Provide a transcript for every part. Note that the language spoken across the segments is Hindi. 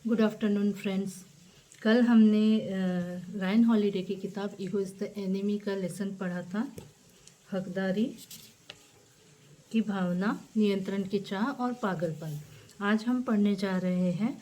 Good afternoon friends. कल हमने रायन हॉलिडे की किताब ईगो इज़ द एनिमी का लेसन पढ़ा था। हकदारी की भावना, नियंत्रण की चाह और पागलपन। आज हम पढ़ने जा रहे हैं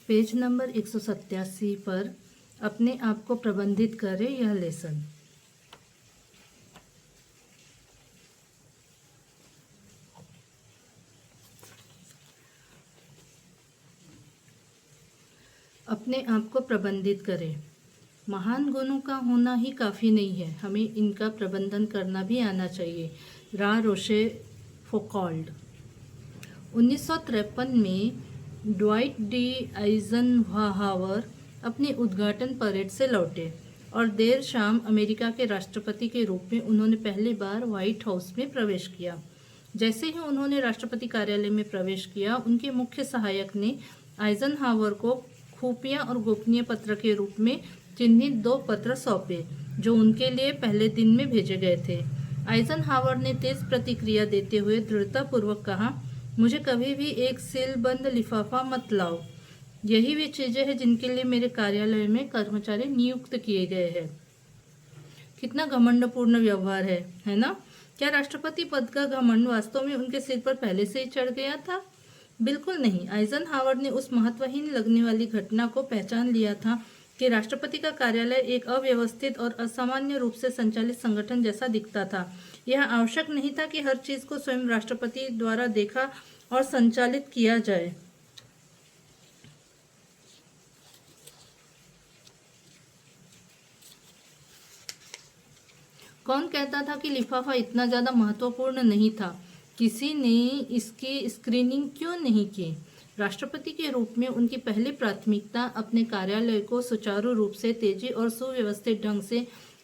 पेज नंबर 187 पर अपने आप को प्रबंधित करें यह लेसन। अपने आप को प्रबंधित करें। महान गुणों का होना ही काफ़ी नहीं है, हमें इनका प्रबंधन करना भी आना चाहिए। रा रोशे फोकॉल्ड। 1953 में ड्वाइट डी आइजनहावर अपनी उद्घाटन परेड से लौटे और देर शाम अमेरिका के राष्ट्रपति के रूप में उन्होंने पहली बार व्हाइट हाउस में प्रवेश किया। जैसे ही उन्होंने राष्ट्रपति कार्यालय में प्रवेश किया, उनके मुख्य सहायक ने आइजनहावर को खुफिया और गोपनीय पत्र के रूप में चिन्हित 2 पत्र सौंपे, जो उनके लिए पहले दिन में भेजे गए थे। आइजनहावर ने तेज प्रतिक्रिया देते हुए दृढ़तापूर्वक कहा, मुझे कभी भी एक सीलबंद लिफाफा मत लाओ। यही वे चीजें हैं जिनके लिए मेरे कार्यालय में कर्मचारी नियुक्त किए गए हैं। कितना घमंडपूर्ण व्यवहार है ना? क्या राष्ट्रपति पद का घमंड वास्तव में उनके सिर पर पहले से ही चढ़ गया था? बिल्कुल नहीं। आइजनहावर ने उस महत्वहीन लगने वाली घटना को पहचान लिया था कि राष्ट्रपति का कार्यालय एक अव्यवस्थित और असामान्य रूप से संचालित संगठन जैसा दिखता था। यह आवश्यक नहीं था कि हर चीज को स्वयं राष्ट्रपति द्वारा देखा और संचालित किया जाए। कौन कहता था कि लिफाफा इतना ज्यादा महत्वपूर्ण नहीं था? किसी ने इसकी स्क्रीनिंग क्यों नहीं की? राष्ट्रपति के रूप में उनकी पहली प्राथमिकता अपने कार्यालय को सुचारू रूप से, तेजी और सुव्यवस्थित ढंग से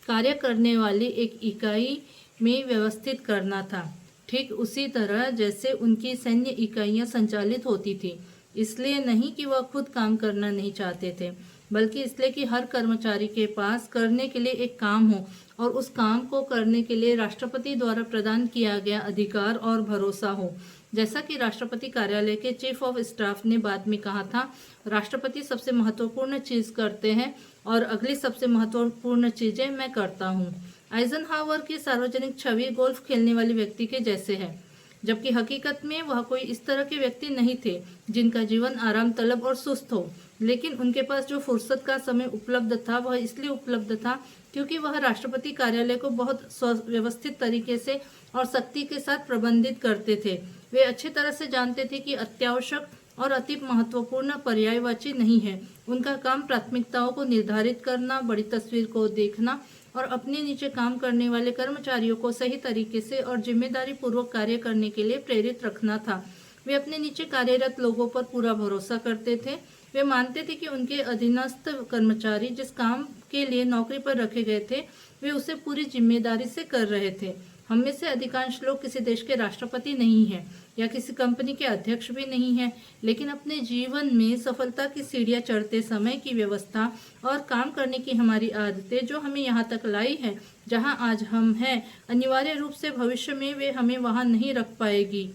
कार्य करने वाली एक इकाई में व्यवस्थित करना था, ठीक उसी तरह जैसे उनकी सैन्य इकाइयां संचालित होती थी। इसलिए नहीं कि वह खुद काम करना नहीं चाहते थे, बल्कि इसलिए कि हर कर्मचारी के पास करने के लिए एक काम हो और उस काम को करने के लिए राष्ट्रपति द्वारा प्रदान किया गया अधिकार और भरोसा हो। जैसा कि राष्ट्रपति कार्यालय के चीफ ऑफ स्टाफ ने बाद में कहा था, राष्ट्रपति सबसे महत्वपूर्ण चीज करते हैं और अगली सबसे महत्वपूर्ण चीजें मैं करता हूँ। आइजनहावर की सार्वजनिक छवि गोल्फ खेलने वाले व्यक्ति के जैसे है, जबकि हकीकत में वह कोई इस तरह के व्यक्ति नहीं थे जिनका जीवन आराम तलब और सुस्त हो। लेकिन उनके पास जो फुर्सत का समय उपलब्ध था, वह इसलिए उपलब्ध था क्योंकि वह राष्ट्रपति कार्यालय को बहुत व्यवस्थित तरीके से और सख्ती के साथ प्रबंधित करते थे। वे अच्छी तरह से जानते थे कि अत्यावश्यक और अति महत्वपूर्ण पर्यायवाची नहीं है। उनका काम प्राथमिकताओं को निर्धारित करना, बड़ी तस्वीर को देखना और अपने नीचे काम करने वाले कर्मचारियों को सही तरीके से और जिम्मेदारी पूर्वक कार्य करने के लिए प्रेरित रखना था। वे अपने नीचे कार्यरत लोगों पर पूरा भरोसा करते थे। वे मानते थे कि उनके अधीनस्थ कर्मचारी जिस काम के लिए नौकरी पर रखे गए थे, वे उसे पूरी जिम्मेदारी से कर रहे थे। हम में से अधिकांश लोग किसी देश के राष्ट्रपति नहीं हैं या किसी कंपनी के अध्यक्ष भी नहीं हैं, लेकिन अपने जीवन में सफलता की सीढ़ियां चढ़ते समय की व्यवस्था और काम करने की हमारी आदतें जो हमें यहाँ तक लाई है जहाँ आज हम हैं, अनिवार्य रूप से भविष्य में वे हमें वहाँ नहीं रख पाएगी।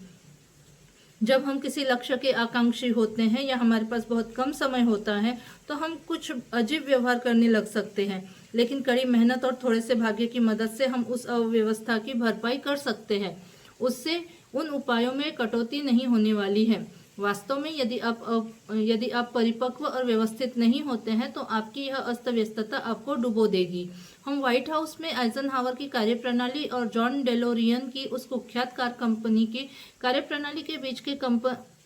जब हम किसी लक्ष्य के आकांक्षी होते हैं या हमारे पास बहुत कम समय होता है, तो हम कुछ अजीब व्यवहार करने लग सकते हैं, लेकिन कड़ी मेहनत और थोड़े से भाग्य की मदद से हम उस अव्यवस्था की भरपाई कर सकते हैं। उससे उन उपायों में कटौती नहीं होने वाली है। वास्तव में यदि आप परिपक्व और व्यवस्थित नहीं होते हैं, तो आपकी यह अस्त व्यस्तता आपको डुबो देगी। हम व्हाइट हाउस में आइजनहावर की कार्यप्रणाली और जॉन डेलोरियन की उस कुख्यात कार कंपनी की कार्यप्रणाली के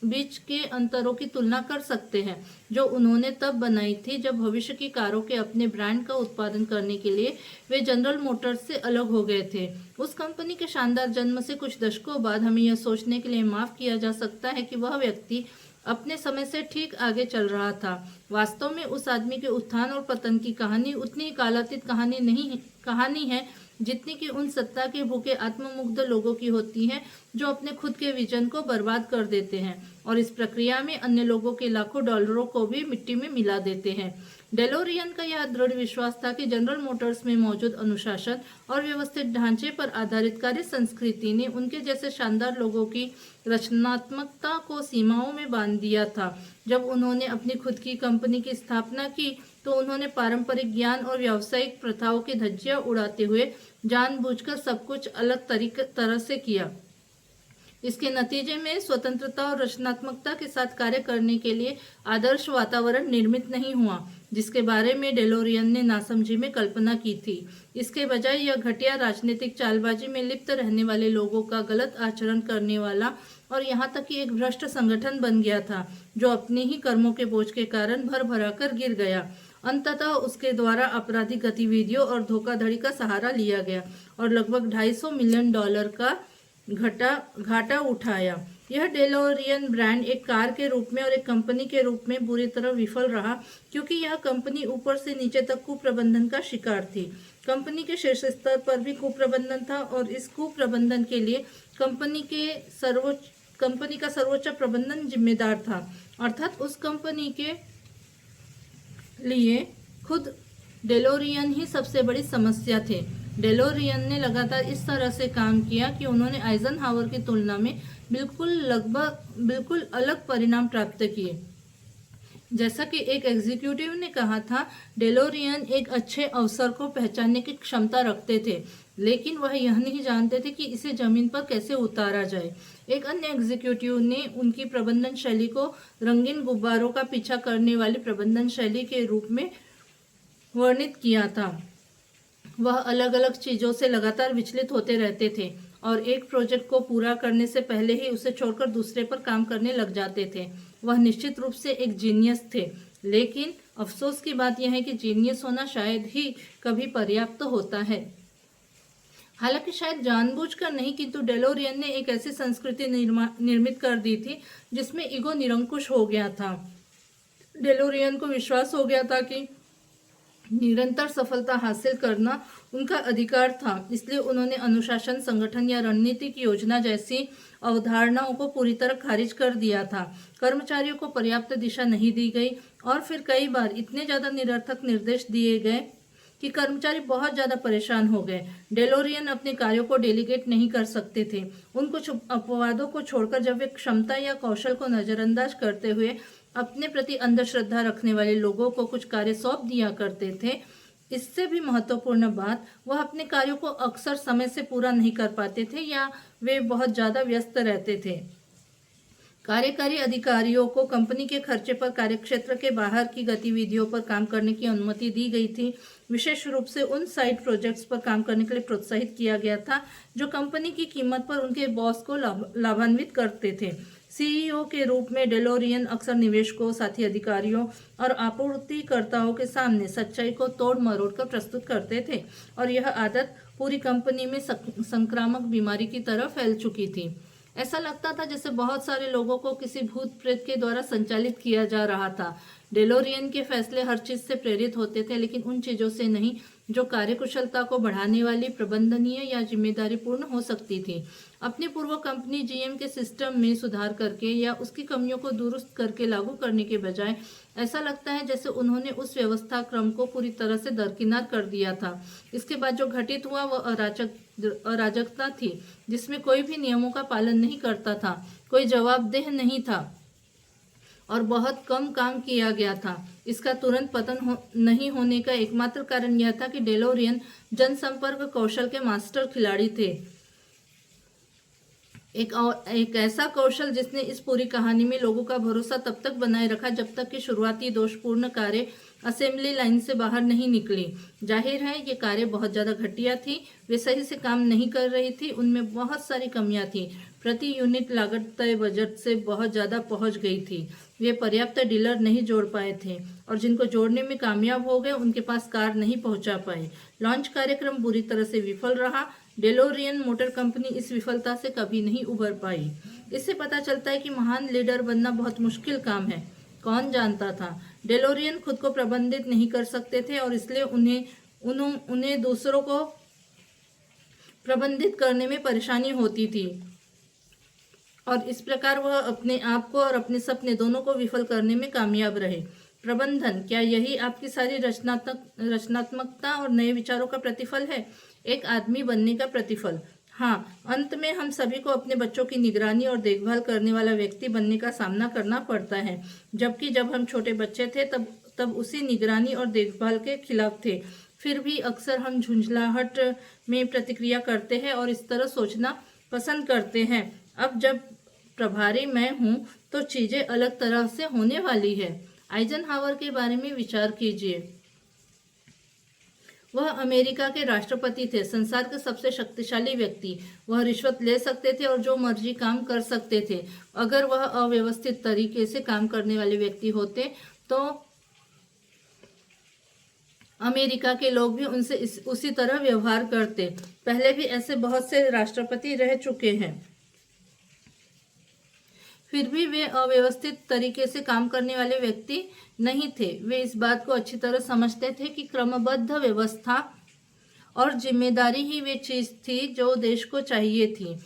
बीच के अंतरों की तुलना कर सकते हैं, जो उन्होंने तब बनाई थी जब भविष्य की कारों के अपने ब्रांड का उत्पादन करने के लिए वे जनरल मोटर्स से अलग हो गए थे। उस कंपनी के शानदार जन्म से कुछ दशकों बाद हमें यह सोचने के लिए माफ किया जा सकता है कि वह व्यक्ति अपने समय से ठीक आगे चल रहा था। वास्तव में उस आदमी के उत्थान और पतन की कहानी उतनी कालातीत कहानी है जितनी कि उन सत्ता के भूखे आत्ममुग्ध लोगों की होती है जो अपने खुद के विजन को बर्बाद कर देते हैं और इस प्रक्रिया में अन्य लोगों के लाखों डॉलरों को भी मिट्टी में मिला देते हैं। डेलोरियन का यह दृढ़ विश्वास था कि जनरल मोटर्स में मौजूद अनुशासन और व्यवस्थित ढांचे पर आधारित कार्य संस्कृति ने उनके जैसे शानदार लोगों की रचनात्मकता को सीमाओं में बांध दिया था। जब उन्होंने अपनी खुद की कंपनी की स्थापना की तो उन्होंने पारंपरिक ज्ञान और व्यावसायिक प्रथाओं की धज्जियां उड़ाते हुए जानबूझकर सब कुछ अलग तरह से किया। इसके नतीजे में स्वतंत्रता और रचनात्मकता के साथ कार्य करने के लिए आदर्श वातावरण निर्मित नहीं हुआ, जिसके बारे में डेलोरियन ने नासमझी में कल्पना की थी। इसके बजाय यह घटिया राजनीतिक चालबाजी में लिप्त रहने वाले लोगों का गलत आचरण करने वाला और यहाँ तक कि एक भ्रष्ट संगठन बन गया था, जो अपने ही कर्मों के बोझ के कारण भर भरा कर गिर गया। अंततः उसके द्वारा आपराधिक गतिविधियों और धोखाधड़ी का सहारा लिया गया और लगभग $250 मिलियन का घाटा उठाया। यह डेलोरियन ब्रांड एक कार के रूप में और एक कंपनी के रूप में बुरी तरह विफल रहा, क्योंकि यह कंपनी ऊपर से नीचे तक कुप्रबंधन का शिकार थी। कंपनी के शीर्ष स्तर पर भी कुप्रबंधन था और इस कुप्रबंधन के लिए कंपनी का सर्वोच्च प्रबंधन जिम्मेदार था, अर्थात उस कंपनी के लिए खुद डेलोरियन ही सबसे बड़ी समस्या थे। डेलोरियन ने लगातार इस तरह से काम किया कि उन्होंने आइजनहावर की तुलना में बिल्कुल अलग परिणाम प्राप्त किए। जैसा कि एक एग्जीक्यूटिव ने कहा था, डेलोरियन एक अच्छे अवसर को पहचानने की क्षमता रखते थे, लेकिन वह यह नहीं जानते थे कि इसे जमीन पर कैसे उतारा जाए। एक अन्य एग्जीक्यूटिव ने उनकी प्रबंधन शैली को रंगीन गुब्बारों का पीछा करने वाली प्रबंधन शैली के रूप में वर्णित किया था। वह अलग अलग चीजों से लगातार विचलित होते रहते थे और एक प्रोजेक्ट को पूरा करने से पहले ही उसे छोड़कर दूसरे पर काम करने लग जाते थे। वह निश्चित रूप से एक जीनियस थे, लेकिन अफसोस की बात यह है कि जीनियस होना शायद ही कभी पर्याप्त होता है। हालांकि शायद जानबूझकर नहीं, किंतु डेलोरियन ने एक ऐसी संस्कृति निर्मित कर दी थी जिसमें ईगो निरंकुश हो गया था। डेलोरियन को विश्वास हो गया था कि निरंतर सफलता हासिल करना उनका अधिकार था, इसलिए उन्होंने अनुशासन, संगठन या रणनीतिक योजना जैसी अवधारणाओं को पूरी तरह खारिज कर दिया था। कर्मचारियों को पर्याप्त दिशा नहीं दी गई और फिर कई बार इतने ज़्यादा निरर्थक निर्देश दिए गए कि कर्मचारी बहुत ज़्यादा परेशान हो गए। डेलोरियन अपने कार्यों को डेलीगेट नहीं कर सकते थे। उन कुछ अपवादों को छोड़कर जब वे क्षमता या कौशल को नज़रअंदाज करते हुए अपने प्रति अंधश्रद्धा रखने वाले लोगों को कुछ कार्य सौंप दिया करते थे, इससे भी महत्वपूर्ण बात, वह अपने कार्यों को अक्सर समय से पूरा नहीं कर पाते थे या वे बहुत ज़्यादा व्यस्त रहते थे। कार्यकारी अधिकारियों को कंपनी के खर्चे पर कार्यक्षेत्र के बाहर की गतिविधियों पर काम करने की अनुमति दी गई थी। विशेष रूप से उन साइड प्रोजेक्ट्स पर काम करने के लिए प्रोत्साहित किया गया था जो कंपनी की कीमत पर उनके बॉस को लाभान्वित करते थे। सीईओ के रूप में डेलोरियन अक्सर निवेशकों, साथी अधिकारियों और आपूर्तिकर्ताओं के सामने सच्चाई को तोड़ मरोड़ कर प्रस्तुत करते थे और यह आदत पूरी कंपनी में संक्रामक बीमारी की तरह फैल चुकी थी। ऐसा लगता था जैसे बहुत सारे लोगों को किसी भूत प्रेत के द्वारा संचालित किया जा रहा था। डेलोरियन के फैसले हर चीज से प्रेरित होते थे, लेकिन उन चीजों से नहीं जो कार्यकुशलता को बढ़ाने वाली, प्रबंधनीय या जिम्मेदारीपूर्ण हो सकती थी। अपनी पूर्व कंपनी जीएम के सिस्टम में सुधार करके या उसकी कमियों को दुरुस्त करके लागू करने के बजाय ऐसा लगता है जैसे उन्होंने उस व्यवस्था क्रम को पूरी तरह से दरकिनार कर दिया था। इसके बाद जो घटित हुआ वह अराजकता थी, जिसमें कोई भी नियमों का पालन नहीं करता था, कोई जवाबदेह नहीं था और बहुत कम काम किया गया था। इसका तुरंत पतन नहीं होने का एकमात्र कारण यह था कि डेलोरियन जनसंपर्क कौशल के मास्टर खिलाड़ी थे। एक ऐसा कौशल जिसने इस पूरी कहानी में लोगों का भरोसा तब तक बनाए रखा जब तक कि शुरुआती दोषपूर्ण कारें असेंबली लाइन से बाहर नहीं निकली। जाहिर है ये कारें बहुत ज़्यादा घटिया थी, वे सही से काम नहीं कर रही थी, उनमें बहुत सारी कमियां थी। प्रति यूनिट लागत तय बजट से बहुत ज़्यादा पहुंच गई थी। वे पर्याप्त डीलर नहीं जोड़ पाए थे और जिनको जोड़ने में कामयाब हो गए उनके पास कार नहीं पहुंचा पाए। लॉन्च कार्यक्रम बुरी तरह से विफल रहा। डेलोरियन मोटर कंपनी इस विफलता से कभी नहीं उबर पाई। इससे पता चलता है कि महान लीडर बनना बहुत मुश्किल काम है। कौन जानता था डेलोरियन खुद को प्रबंधित नहीं कर सकते थे और इसलिए उन्हें दूसरों को प्रबंधित करने में परेशानी होती थी। और इस प्रकार वह अपने आप को और अपने सपने दोनों को विफल करने में कामयाब रहे। प्रबंधन, क्या यही आपकी सारी रचनात्मकता और नए विचारों का प्रतिफल है? एक आदमी बनने का प्रतिफल? हाँ, अंत में हम सभी को अपने बच्चों की निगरानी और देखभाल करने वाला व्यक्ति बनने का सामना करना पड़ता है, जबकि जब हम छोटे बच्चे थे तब उसी निगरानी और देखभाल के खिलाफ थे। फिर भी अक्सर हम झुंझलाहट में प्रतिक्रिया करते हैं और इस तरह सोचना पसंद करते हैं, अब जब प्रभारी मैं हूँ तो चीज़ें अलग तरह से होने वाली है। आइजनहावर के बारे में विचार कीजिए। वह अमेरिका के राष्ट्रपति थे, संसार के सबसे शक्तिशाली व्यक्ति। वह रिश्वत ले सकते थे और जो मर्जी काम कर सकते थे। अगर वह अव्यवस्थित तरीके से काम करने वाले व्यक्ति होते तो अमेरिका के लोग भी उनसे उसी तरह व्यवहार करते। पहले भी ऐसे बहुत से राष्ट्रपति रह चुके हैं, फिर भी वे अव्यवस्थित तरीके से काम करने वाले व्यक्ति नहीं थे। वे इस बात को अच्छी तरह समझते थे कि क्रमबद्ध व्यवस्था और जिम्मेदारी ही वे चीज़ थी जो देश को चाहिए थी,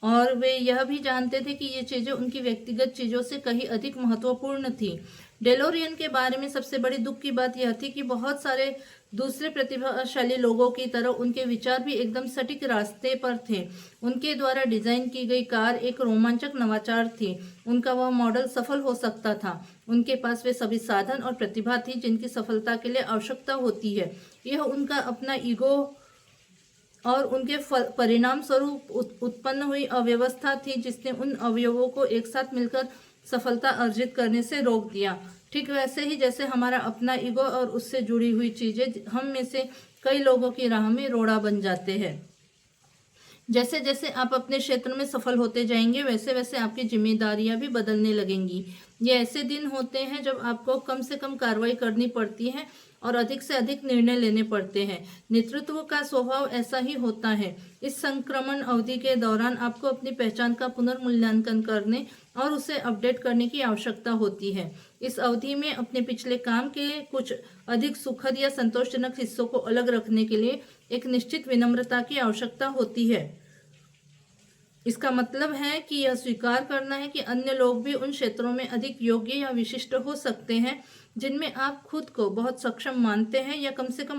और वे यह भी जानते थे कि ये चीज़ें उनकी व्यक्तिगत चीज़ों से कहीं अधिक महत्वपूर्ण थी। डेलोरियन के बारे में सबसे बड़ी दुख की बात यह थी कि बहुत सारे दूसरे प्रतिभाशाली लोगों की तरह उनके विचार भी एकदम सटीक रास्ते पर थे। उनके द्वारा डिजाइन की गई कार एक रोमांचक नवाचार थी। उनका वह मॉडल सफल हो सकता था। उनके पास वे सभी साधन और प्रतिभा थी जिनकी सफलता के लिए आवश्यकता होती है। यह उनका अपना ईगो और उनके परिणाम स्वरूप उत्पन्न हुई अव्यवस्था थी जिसने उन अवयवों को एक साथ मिलकर सफलता अर्जित करने से रोक दिया। ठीक वैसे ही जैसे हमारा अपना ईगो और उससे जुड़ी हुई चीजें हम में से कई लोगों की राह में रोड़ा बन जाते हैं। जैसे जैसे आप अपने क्षेत्र में सफल होते जाएंगे वैसे वैसे आपकी जिम्मेदारियां भी बदलने लगेंगी। ये ऐसे दिन होते हैं जब आपको कम से कम कार्रवाई करनी पड़ती है और अधिक से अधिक निर्णय लेने पड़ते हैं। नेतृत्व का स्वभाव ऐसा ही होता है। इस संक्रमण अवधि के दौरान आपको अपनी पहचान का पुनर्मूल्यांकन करने और उसे अपडेट करने की आवश्यकता होती है। इस अवधि में अपने पिछले काम के कुछ अधिक सुखद या संतोषजनक हिस्सों को अलग रखने के लिए एक निश्चित विनम्रता की आवश्यकता होती है। इसका मतलब है कि यह स्वीकार करना है कि अन्य लोग भी उन क्षेत्रों में अधिक योग्य या विशिष्ट हो सकते हैं जिनमें आप खुद को बहुत सक्षम मानते हैं, या कम से कम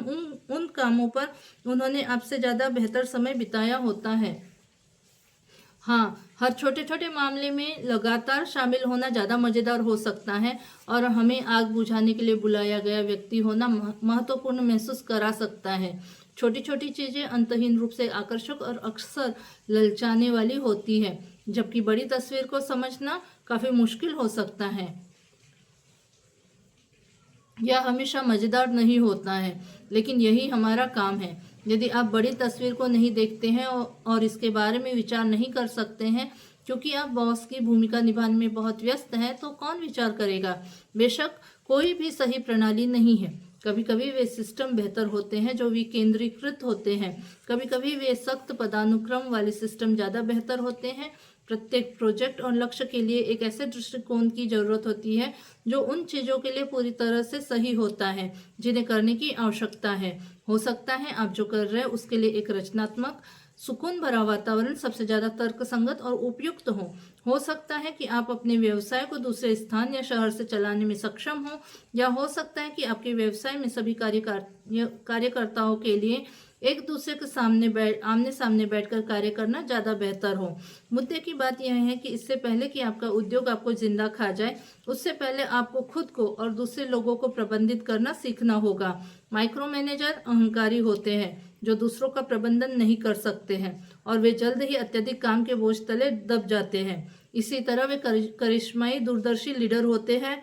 उन कामों पर उन्होंने आपसे ज़्यादा बेहतर समय बिताया होता है। हाँ, हर छोटे छोटे मामले में लगातार शामिल होना ज़्यादा मज़ेदार हो सकता है और हमें आग बुझाने के लिए बुलाया गया व्यक्ति होना महत्वपूर्ण महसूस करा सकता है। छोटी छोटी चीज़ें अंतहीन रूप से आकर्षक और अक्सर ललचाने वाली होती है, जबकि बड़ी तस्वीर को समझना काफ़ी मुश्किल हो सकता है। यह हमेशा मज़ेदार नहीं होता है, लेकिन यही हमारा काम है। यदि आप बड़ी तस्वीर को नहीं देखते हैं और इसके बारे में विचार नहीं कर सकते हैं क्योंकि आप बॉस की भूमिका निभाने में बहुत व्यस्त हैं, तो कौन विचार करेगा? बेशक कोई भी सही प्रणाली नहीं है। कभी कभी वे सिस्टम बेहतर होते हैं जो विकेंद्रीकृत होते हैं। कभी कभी वे सख्त पदानुक्रम वाले सिस्टम ज़्यादा बेहतर होते हैं। प्रत्येक प्रोजेक्ट और लक्ष्य के लिए एक ऐसे दृष्टिकोण की जरूरत होती है जो उन चीज़ों के लिए पूरी तरह से सही होता है जिन्हें करने की आवश्यकता है। हो सकता है आप जो कर रहे हैं उसके लिए एक रचनात्मक, सुकून भरा वातावरण सबसे ज़्यादा तर्कसंगत और उपयुक्त हो सकता है कि आप अपने व्यवसाय को दूसरे स्थान या शहर से चलाने में सक्षम हो, या हो सकता है कि आपके व्यवसाय में सभी कार्यकर्ताओं के लिए एक दूसरे के आमने सामने बैठकर कार्य करना ज़्यादा बेहतर हो। मुद्दे की बात यह है कि इससे पहले कि आपका उद्योग आपको जिंदा खा जाए, उससे पहले आपको खुद को और दूसरे लोगों को प्रबंधित करना सीखना होगा। माइक्रो मैनेजर अहंकारी होते हैं जो दूसरों का प्रबंधन नहीं कर सकते हैं और वे जल्द ही अत्यधिक काम के बोझ तले दब जाते हैं। इसी तरह वे करिश्माई दूरदर्शी लीडर होते हैं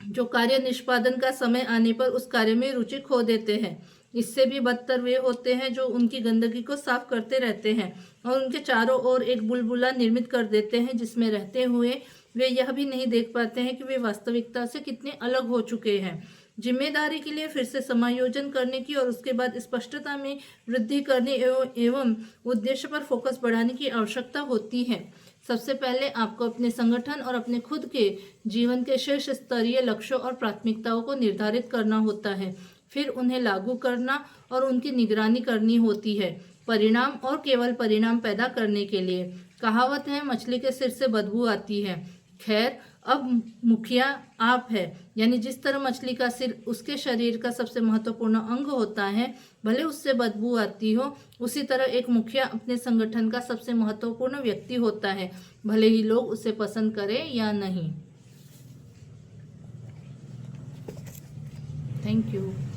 जो कार्य निष्पादन का समय आने पर उस कार्य में रुचि खो देते हैं। इससे भी बदतर वे होते हैं जो उनकी गंदगी को साफ करते रहते हैं और उनके चारों ओर एक बुलबुला निर्मित कर देते हैं जिसमें रहते हुए वे यह भी नहीं देख पाते हैं कि वे वास्तविकता से कितने अलग हो चुके हैं। जिम्मेदारी के लिए फिर से समायोजन करने की और उसके बाद स्पष्टता में वृद्धि करने एवं उद्देश्य पर फोकस बढ़ाने की आवश्यकता होती है। सबसे पहले आपको अपने संगठन और अपने खुद के जीवन के शीर्ष स्तरीय लक्ष्यों और प्राथमिकताओं को निर्धारित करना होता है, फिर उन्हें लागू करना और उनकी निगरानी करनी होती है। परिणाम और केवल परिणाम पैदा करने के लिए। कहावत है, मछली के सिर से बदबू आती है। खैर, अब मुखिया आप है, यानी जिस तरह मछली का सिर उसके शरीर का सबसे महत्वपूर्ण अंग होता है, भले उससे बदबू आती हो, उसी तरह एक मुखिया अपने संगठन का सबसे महत्वपूर्ण व्यक्ति होता है, भले ही लोग उसे पसंद करें या नहीं। Thank you.